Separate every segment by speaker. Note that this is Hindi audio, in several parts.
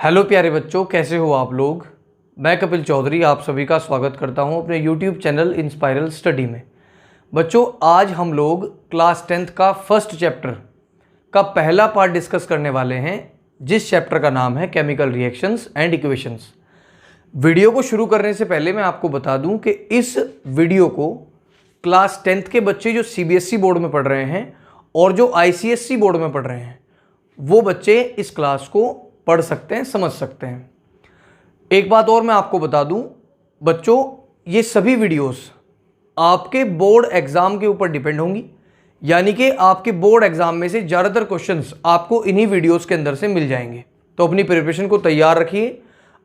Speaker 1: हेलो प्यारे बच्चों, कैसे हो आप लोग। मैं कपिल चौधरी आप सभी का स्वागत करता हूं अपने यूट्यूब चैनल इंस्पायरल स्टडी में। बच्चों, आज हम लोग क्लास 10th का फर्स्ट चैप्टर का पहला पार्ट डिस्कस करने वाले हैं, जिस चैप्टर का नाम है chemical reactions and equations. Video को शुरू करने से पहले मैं आपको बता दूं कि इस वीडियो को क्लास 10th के बच्चे जो सीबीएसई बोर्ड में पढ़ रहे हैं और जो आईसीएसई बोर्ड में पढ़ रहे हैं, वो बच्चे इस क्लास को पढ़ सकते हैं, समझ सकते हैं। एक बात और मैं आपको बता दूं बच्चों, ये सभी वीडियोस आपके बोर्ड एग्जाम के ऊपर डिपेंड होंगी, यानी कि आपके बोर्ड एग्जाम में से ज़्यादातर क्वेश्चंस आपको इन्हीं वीडियोस के अंदर से मिल जाएंगे। तो अपनी प्रिपरेशन को तैयार रखिए,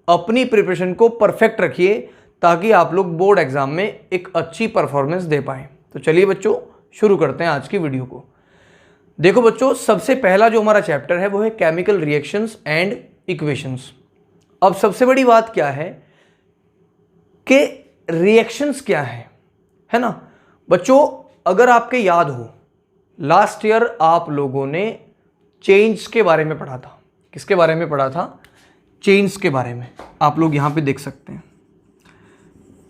Speaker 1: अपनी प्रिपरेशन को परफेक्ट रखिए, ताकि आप लोग बोर्ड एग्जाम में एक अच्छी परफॉर्मेंस दे पाएँ। तो चलिए बच्चों, शुरू करते हैं आज की वीडियो को। देखो बच्चों, सबसे पहला जो हमारा चैप्टर है वो है केमिकल रिएक्शंस एंड इक्वेशंस। अब सबसे बड़ी बात क्या है कि रिएक्शंस क्या है ना बच्चों। अगर आपके याद हो, लास्ट ईयर आप लोगों ने चेन्स के बारे में पढ़ा था। किसके बारे में पढ़ा था? चेन्स के बारे में। आप लोग यहां पे देख सकते हैं,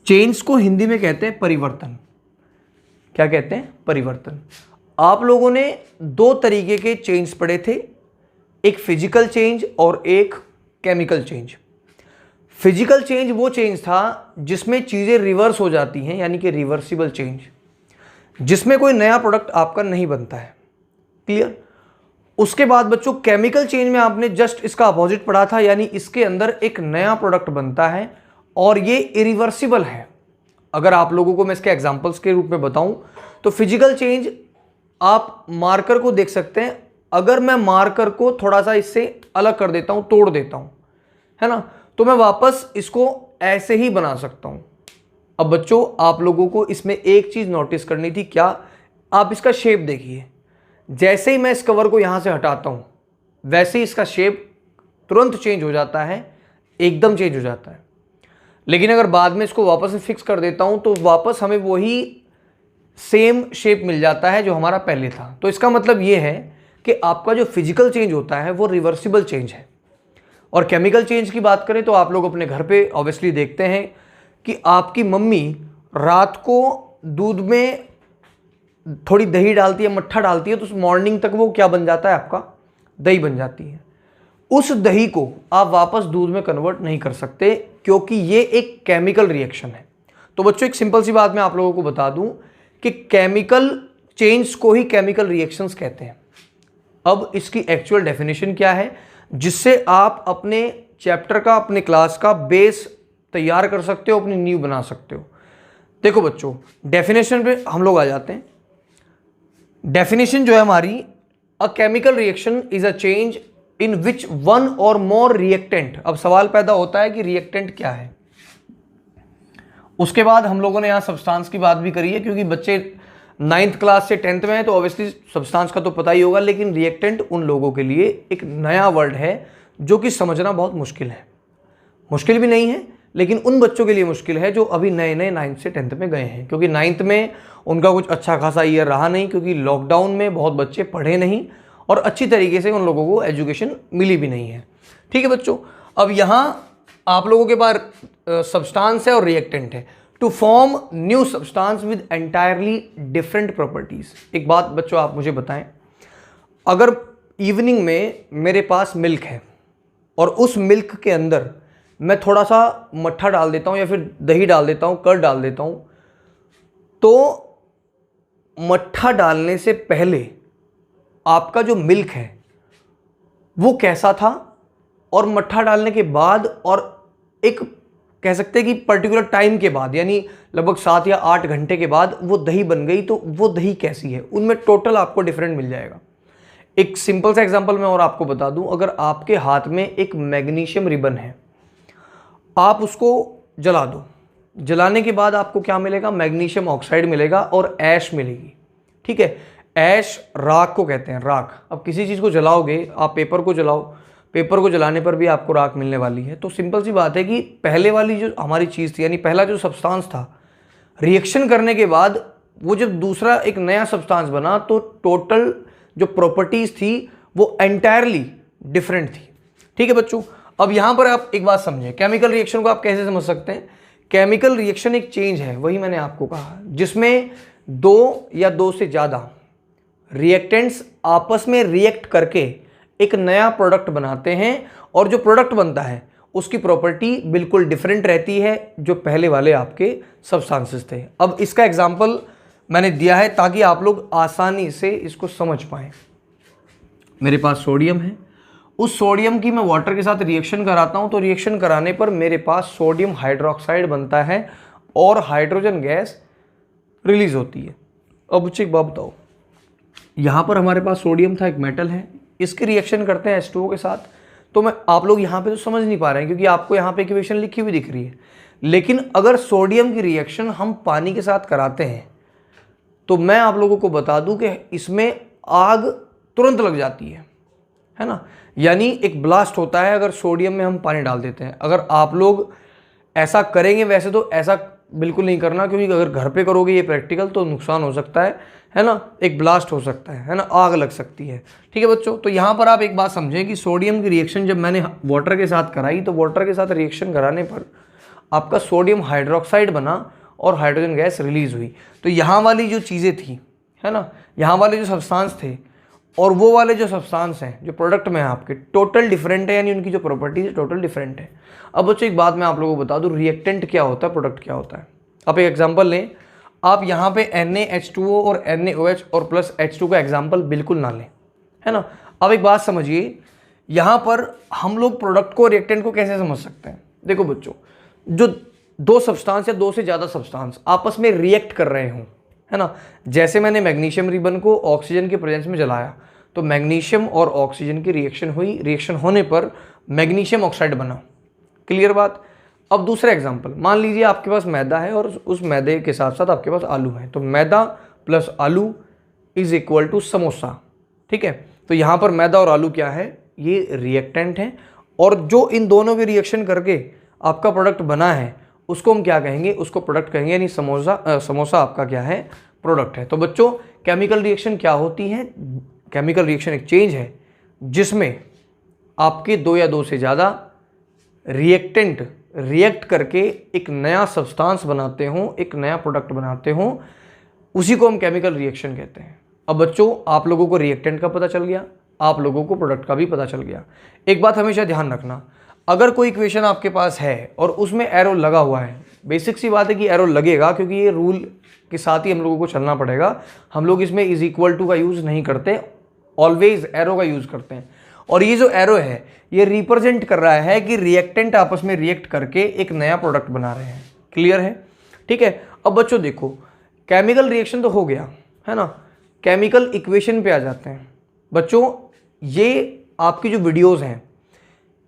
Speaker 1: चेन्स को हिंदी में कहते हैं परिवर्तन। क्या कहते हैं? परिवर्तन। आप लोगों ने दो तरीके के चेंज पढ़े थे, एक फिजिकल चेंज और एक केमिकल चेंज। फिजिकल चेंज वो चेंज था जिसमें चीज़ें रिवर्स हो जाती हैं, यानी कि रिवर्सिबल चेंज, जिसमें कोई नया प्रोडक्ट आपका नहीं बनता है। क्लियर? उसके बाद बच्चों केमिकल चेंज में आपने जस्ट इसका अपोजिट पढ़ा था, यानी इसके अंदर एक नया प्रोडक्ट बनता है और ये इरिवर्सिबल है। अगर आप लोगों को मैं इसके एग्जाम्पल्स के रूप में बताऊं तो फिजिकल चेंज आप मार्कर को देख सकते हैं। अगर मैं मार्कर को थोड़ा सा इससे अलग कर देता हूं, तोड़ देता हूं, है ना, तो मैं वापस इसको ऐसे ही बना सकता हूं। अब बच्चों आप लोगों को इसमें एक चीज नोटिस करनी थी। क्या? आप इसका शेप देखिए। जैसे ही मैं इस कवर को यहां से हटाता हूं, वैसे ही इसका शेप तुरंत चेंज हो जाता है, एकदम चेंज हो जाता है। लेकिन अगर बाद में इसको वापस से फिक्स कर देता हूं तो वापस हमें वही सेम शेप मिल जाता है जो हमारा पहले था। तो इसका मतलब ये है कि आपका जो फिजिकल चेंज होता है वो रिवर्सिबल चेंज है। और केमिकल चेंज की बात करें तो आप लोग अपने घर पे ऑब्वियसली देखते हैं कि आपकी मम्मी रात को दूध में थोड़ी दही डालती है, मट्ठा डालती है, तो उस मॉर्निंग तक वो क्या बन जाता है? आपका दही बन जाती है। उस दही को आप वापस दूध में कन्वर्ट नहीं कर सकते, क्योंकि ये एक केमिकल रिएक्शन है। तो बच्चों एक सिंपल सी बात मैं आप लोगों को बता दूं कि केमिकल चेंज को ही केमिकल रिएक्शंस कहते हैं। अब इसकी एक्चुअल डेफिनेशन क्या है, जिससे आप अपने चैप्टर का, अपने क्लास का बेस तैयार कर सकते हो, अपनी नींव बना सकते हो। देखो बच्चों, डेफिनेशन पे हम लोग आ जाते हैं। डेफिनेशन जो है हमारी, a chemical reaction is a change in which one और मोर रिएक्टेंट। अब सवाल पैदा होता है कि रिएक्टेंट क्या है। उसके बाद हम लोगों ने यहाँ सब्सटेंस की बात भी करी है, क्योंकि बच्चे 9th क्लास से 10th में है तो ऑब्वियसली सब्सटेंस का तो पता ही होगा, लेकिन रिएक्टेंट उन लोगों के लिए एक नया वर्ड है जो कि समझना बहुत मुश्किल है। मुश्किल भी नहीं है, लेकिन उन बच्चों के लिए मुश्किल है जो अभी नए नए 9th से 10th में गए हैं, क्योंकि 9th में उनका कुछ अच्छा खासा ईयर रहा नहीं, क्योंकि लॉकडाउन में बहुत बच्चे पढ़े नहीं और अच्छी तरीके से उन लोगों को एजुकेशन मिली भी नहीं है। ठीक है बच्चों, अब यहाँ आप लोगों के पास सब्सटेंस है और रिएक्टेंट है। To form new substance with entirely different properties. एक बात बच्चों आप मुझे बताएं, अगर इवनिंग में मेरे पास मिल्क है और उस मिल्क के अंदर मैं थोड़ा सा मट्ठा डाल देता हूं या फिर दही डाल देता हूं, कर्ड डाल देता हूं, तो मट्ठा डालने से पहले आपका जो मिल्क है वो कैसा था, और मट्ठा डालने के बाद और एक कह सकते हैं कि पर्टिकुलर टाइम के बाद, यानी लगभग 7 या 8 घंटे के बाद वो दही बन गई, तो वो दही कैसी है, उनमें टोटल आपको डिफरेंट मिल जाएगा। एक सिंपल सा एग्जांपल मैं और आपको बता दूं, अगर आपके हाथ में एक मैग्नीशियम रिबन है, आप उसको जला दो, जलाने के बाद आपको क्या मिलेगा? मैग्नीशियम ऑक्साइड मिलेगा और ऐश मिलेगी। ठीक है, ऐश राख को कहते हैं, राख। अब किसी चीज़ को जलाओगे, आप पेपर को जलाओ, पेपर को जलाने पर भी आपको राख मिलने वाली है। तो सिंपल सी बात है कि पहले वाली जो हमारी चीज़ थी, यानी पहला जो सब्सटेंस था, रिएक्शन करने के बाद वो जब दूसरा एक नया सब्सटेंस बना, तो टोटल जो प्रॉपर्टीज़ थी वो एंटायरली डिफरेंट थी। ठीक है बच्चों, अब यहाँ पर आप एक बात समझें, केमिकल रिएक्शन को आप कैसे समझ सकते हैं। केमिकल रिएक्शन एक चेंज है, वही मैंने आपको कहा, जिसमें दो या दो से ज़्यादा रिएक्टेंट्स आपस में रिएक्ट करके एक नया प्रोडक्ट बनाते हैं, और जो प्रोडक्ट बनता है उसकी प्रॉपर्टी बिल्कुल डिफरेंट रहती है जो पहले वाले आपके सब्सटेंसेस थे। अब इसका एग्जांपल मैंने दिया है ताकि आप लोग आसानी से इसको समझ पाएं। मेरे पास सोडियम है, उस सोडियम की मैं वाटर के साथ रिएक्शन कराता हूं, तो रिएक्शन कराने पर मेरे पास सोडियम हाइड्रोक्साइड बनता है और हाइड्रोजन गैस रिलीज होती है। अब एक बात बताओ, यहाँ पर हमारे पास सोडियम था, एक मेटल है, इसकी रिएक्शन करते हैं H2O के साथ, तो मैं आप लोग यहाँ पे तो समझ नहीं पा रहे हैं क्योंकि आपको यहाँ पे इक्वेशन लिखी हुई दिख रही है। लेकिन अगर सोडियम की रिएक्शन हम पानी के साथ कराते हैं तो मैं आप लोगों को बता दूं कि इसमें आग तुरंत लग जाती है ना, यानी एक ब्लास्ट होता है अगर सोडियम में हम पानी डाल देते हैं। अगर आप लोग ऐसा करेंगे, वैसे तो ऐसा बिल्कुल नहीं करना, क्योंकि अगर घर पे करोगे ये प्रैक्टिकल तो नुकसान हो सकता है ना, एक ब्लास्ट हो सकता है ना, आग लग सकती है। ठीक है बच्चों, तो यहाँ पर आप एक बात समझें कि सोडियम की रिएक्शन जब मैंने वाटर के साथ कराई तो वाटर के साथ रिएक्शन कराने पर आपका सोडियम हाइड्रोक्साइड बना और हाइड्रोजन गैस रिलीज हुई। तो यहाँ वाली जो चीज़ें थी, है ना, यहाँ वाले जो सब्सटेंस थे और वो वाले जो सब्सटेंस हैं जो प्रोडक्ट में है आपके, टोटल डिफरेंट है, यानी उनकी जो प्रॉपर्टीज है टोटल डिफरेंट है। अब बच्चों एक बात मैं आप लोगों को बता दूं, रिएक्टेंट क्या होता है, प्रोडक्ट क्या होता है। आप एक एग्जांपल लें, आप यहाँ पे NaH2O और NaOH और प्लस H2 का एग्जांपल बिल्कुल ना लें, है ना। अब एक बात समझिए, यहाँ पर हम लोग प्रोडक्ट को, रिएक्टेंट को कैसे समझ सकते हैं। देखो बच्चों, जो दो सब्सटेंस या दो से ज़्यादा सब्सटेंस आपस में रिएक्ट कर रहे हों, है ना, जैसे मैंने मैग्नीशियम रिबन को ऑक्सीजन के प्रेजेंस में जलाया तो मैग्नीशियम और ऑक्सीजन की रिएक्शन हुई, रिएक्शन होने पर मैग्नीशियम ऑक्साइड बना। क्लियर बात। अब दूसरा एग्जांपल, मान लीजिए आपके पास मैदा है और उस मैदे के साथ साथ आपके पास आलू है, तो मैदा प्लस आलू इज इक्वल टू समोसा। ठीक है, तो यहाँ पर मैदा और आलू क्या है, ये रिएक्टेंट हैं, और जो इन दोनों के रिएक्शन करके आपका प्रोडक्ट बना है उसको हम क्या कहेंगे, उसको प्रोडक्ट कहेंगे, यानी समोसा आपका क्या है, प्रोडक्ट है। तो बच्चों केमिकल रिएक्शन क्या होती है, केमिकल रिएक्शन एक चेंज है जिसमें आपके दो या दो से ज़्यादा रिएक्टेंट रिएक्ट करके एक नया सब्सटेंस बनाते हों, एक नया प्रोडक्ट बनाते हों, उसी को हम केमिकल रिएक्शन कहते हैं। अब बच्चों आप लोगों को रिएक्टेंट का पता चल गया, आप लोगों को प्रोडक्ट का भी पता चल गया। एक बात हमेशा ध्यान रखना, अगर कोई इक्वेशन आपके पास है और उसमें एरो लगा हुआ है, बेसिक सी बात है कि एरो लगेगा, क्योंकि ये रूल के साथ ही हम लोगों को चलना पड़ेगा। हम लोग इसमें इज इक्वल टू का यूज़ नहीं करते, ऑलवेज एरो का यूज़ करते हैं। और ये जो एरो है ये रिप्रेजेंट कर रहा है कि रिएक्टेंट आपस में रिएक्ट करके एक नया प्रोडक्ट बना रहे हैं। क्लियर है। ठीक है, अब बच्चों देखो, केमिकल रिएक्शन तो हो गया, है ना, केमिकल इक्वेशन पे आ जाते हैं। बच्चों ये आपकी जो वीडियोस हैं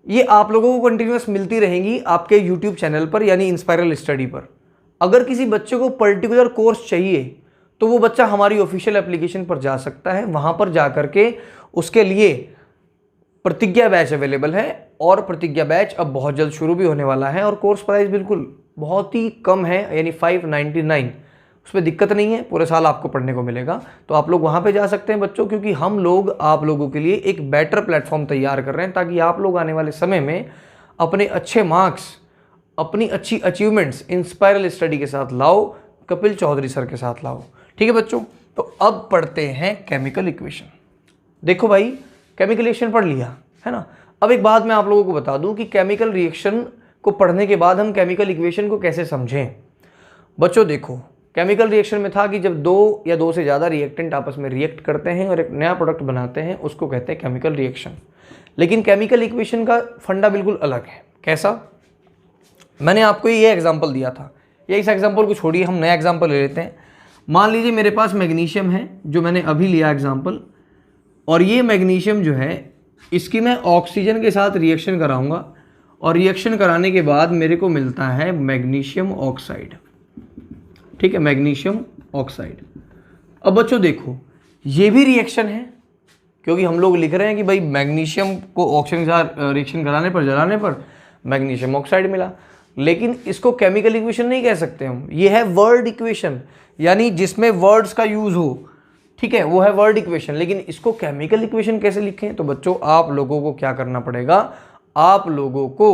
Speaker 1: ये आप लोगों को कंटिन्यूस मिलती रहेंगी आपके यूट्यूब चैनल पर, यानी इंस्पायरल स्टडी पर। अगर किसी बच्चे को पर्टिकुलर कोर्स चाहिए तो वो बच्चा हमारी ऑफिशियल एप्लीकेशन पर जा सकता है, वहाँ पर जा करके उसके लिए प्रतिज्ञा बैच अवेलेबल है, और प्रतिज्ञा बैच अब बहुत जल्द शुरू भी होने वाला है, और कोर्स प्राइस बिल्कुल बहुत ही कम है, यानी 599, उसमें दिक्कत नहीं है, पूरे साल आपको पढ़ने को मिलेगा। तो आप लोग वहाँ पे जा सकते हैं बच्चों, क्योंकि हम लोग आप लोगों के लिए एक बेटर प्लेटफॉर्म तैयार कर रहे हैं ताकि आप लोग आने वाले समय में अपने अच्छे मार्क्स, अपनी अच्छी अचीवमेंट्स इंस्पायरल स्टडी के साथ लाओ, कपिल चौधरी सर के साथ लाओ। ठीक है बच्चों, तो अब पढ़ते हैं केमिकल इक्वेशन। देखो भाई, केमिकल रिएक्शन पढ़ लिया है ना। अब एक बात मैं आप लोगों को बता दूं कि केमिकल रिएक्शन को पढ़ने के बाद हम केमिकल इक्वेशन को कैसे समझें। बच्चों देखो, केमिकल रिएक्शन में था कि जब दो या दो से ज़्यादा रिएक्टेंट आपस में रिएक्ट करते हैं और एक नया प्रोडक्ट बनाते हैं, उसको कहते हैं केमिकल रिएक्शन। लेकिन केमिकल इक्वेशन का फंडा बिल्कुल अलग है। कैसा, मैंने आपको ये एग्जाम्पल दिया था, ये इस एग्जाम्पल को छोड़िए, हम नया एग्जाम्पल ले लेते हैं। मान लीजिए मेरे पास मैग्नीशियम है, जो मैंने अभी लिया एग्जाम्पल, और ये मैग्नीशियम जो है इसकी मैं ऑक्सीजन के साथ रिएक्शन कराऊंगा, और रिएक्शन कराने के बाद मेरे को मिलता है मैग्नीशियम ऑक्साइड। ठीक है, मैग्नीशियम ऑक्साइड। अब बच्चों देखो, ये भी रिएक्शन है, क्योंकि हम लोग लिख रहे हैं कि भाई मैग्नीशियम को ऑक्सीजन के साथ रिएक्शन कराने पर, जलाने पर मैग्नीशियम ऑक्साइड मिला। लेकिन इसको केमिकल इक्वेशन नहीं कह सकते हम, ये है वर्ड इक्वेशन, यानी जिसमें वर्ड्स का यूज हो। ठीक है, वो है वर्ड इक्वेशन। लेकिन इसको केमिकल इक्वेशन कैसे लिखें, तो बच्चों आप लोगों को क्या करना पड़ेगा, आप लोगों को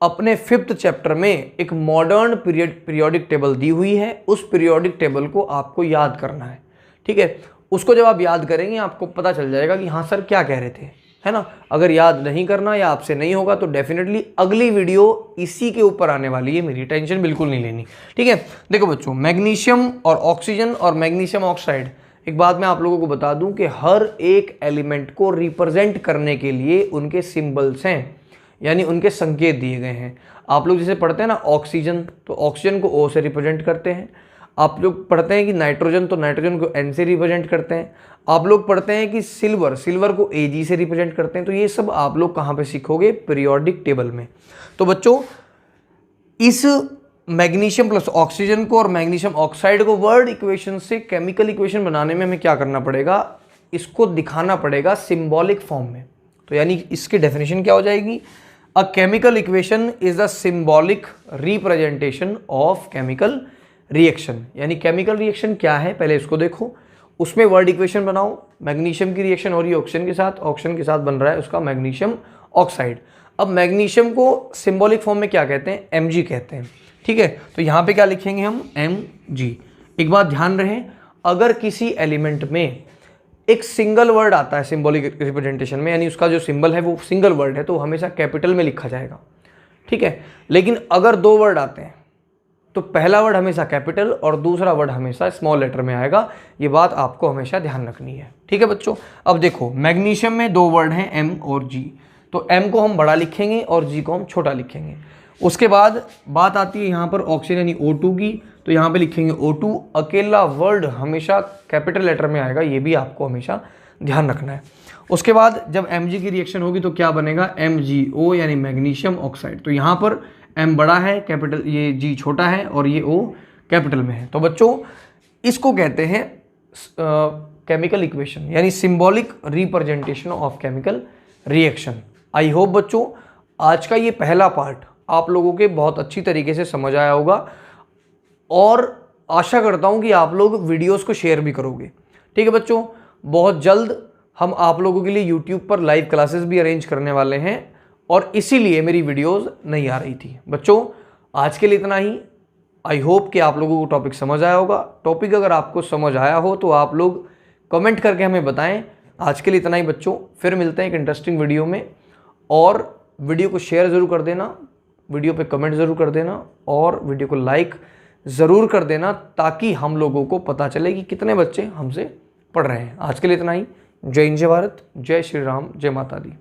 Speaker 1: अपने 5th चैप्टर में एक मॉडर्न पीरियोडिक टेबल दी हुई है, उस पीरियोडिक टेबल को आपको याद करना है। ठीक है, उसको जब आप याद करेंगे आपको पता चल जाएगा कि हाँ सर क्या कह रहे थे, है ना। अगर याद नहीं करना या आपसे नहीं होगा तो डेफिनेटली अगली वीडियो इसी के ऊपर आने वाली है, मेरी टेंशन बिल्कुल नहीं लेनी। ठीक है, देखो बच्चों, मैग्नीशियम और ऑक्सीजन और मैग्नीशियम ऑक्साइड, एक बात मैं आप लोगों को बता दूं कि हर एक एलिमेंट को रिप्रेजेंट करने के लिए उनके सिंबल्स हैं, यानी उनके संकेत दिए गए हैं। आप लोग जैसे पढ़ते हैं ना ऑक्सीजन, तो ऑक्सीजन को O से रिप्रेजेंट करते हैं। आप लोग पढ़ते हैं कि नाइट्रोजन, तो नाइट्रोजन को N से रिप्रेजेंट करते हैं। आप लोग पढ़ते हैं कि सिल्वर को Ag से रिप्रेजेंट करते हैं। तो ये सब आप लोग कहाँ पे सीखोगे? पीरियोडिक टेबल में। तो बच्चों, इस मैग्नीशियम प्लस ऑक्सीजन को और मैग्नीशियम ऑक्साइड को वर्ड इक्वेशन से केमिकल इक्वेशन बनाने में हमें क्या करना पड़ेगा? इसको दिखाना पड़ेगा सिंबॉलिक फॉर्म में। तो यानी इसकी डेफिनेशन क्या हो जाएगी? A chemical equation is the symbolic representation of chemical reaction. यानी केमिकल रिएक्शन क्या है पहले इसको देखो, उसमें वर्ड इक्वेशन बनाओ। मैग्नीशियम की रिएक्शन हो रही है ऑक्सीजन के साथ बन रहा है उसका मैग्नीशियम ऑक्साइड। अब मैग्नीशियम को सिंबॉलिक फॉर्म में क्या कहते हैं? Mg कहते हैं। ठीक है, तो यहाँ पे क्या लिखेंगे हम? Mg। एक बात ध्यान रहे, अगर किसी एलिमेंट में एक सिंगल वर्ड आता है सिंबॉलिक रिप्रेजेंटेशन में, यानी उसका जो सिंबल है वो सिंगल वर्ड है, तो हमेशा कैपिटल में लिखा जाएगा। ठीक है, लेकिन अगर 2 वर्ड आते हैं तो पहला वर्ड हमेशा कैपिटल और दूसरा वर्ड हमेशा स्मॉल लेटर में आएगा। ये बात आपको हमेशा ध्यान रखनी है। ठीक है बच्चों, अब देखो मैग्नीशियम में 2 वर्ड हैं M और G, तो M को हम बड़ा लिखेंगे और G को हम छोटा लिखेंगे। उसके बाद बात आती है यहाँ पर ऑक्सीजन यानी O2 की, तो यहाँ पे लिखेंगे O2। अकेला वर्ड हमेशा कैपिटल लेटर में आएगा, ये भी आपको हमेशा ध्यान रखना है। उसके बाद जब Mg की रिएक्शन होगी तो क्या बनेगा? MgO यानी मैग्नीशियम ऑक्साइड। तो यहाँ पर M बड़ा है कैपिटल, ये G छोटा है और ये O कैपिटल में है। तो बच्चों इसको कहते हैं केमिकल इक्वेशन, यानी symbolic representation of chemical reaction. I hope बच्चों आज का ये पहला पार्ट आप लोगों के बहुत अच्छी तरीके से समझ आया होगा और आशा करता हूँ कि आप लोग वीडियोस को शेयर भी करोगे। ठीक है बच्चों, बहुत जल्द हम आप लोगों के लिए यूट्यूब पर लाइव क्लासेस भी अरेंज करने वाले हैं और इसीलिए मेरी वीडियोस नहीं आ रही थी। बच्चों आज के लिए इतना ही। आई होप कि आप लोगों को टॉपिक समझ आया होगा। टॉपिक अगर आपको समझ आया हो तो आप लोग कमेंट करके हमें बताएं। आज के लिए इतना ही बच्चों, फिर मिलते हैं एक इंटरेस्टिंग वीडियो में। और वीडियो को शेयर ज़रूर कर देना, वीडियो पे कमेंट ज़रूर कर देना और वीडियो को लाइक ज़रूर कर देना, ताकि हम लोगों को पता चले कि कितने बच्चे हमसे पढ़ रहे हैं। आज के लिए इतना ही। जय हिंद, जय भारत, जय श्री राम, जय माता दी।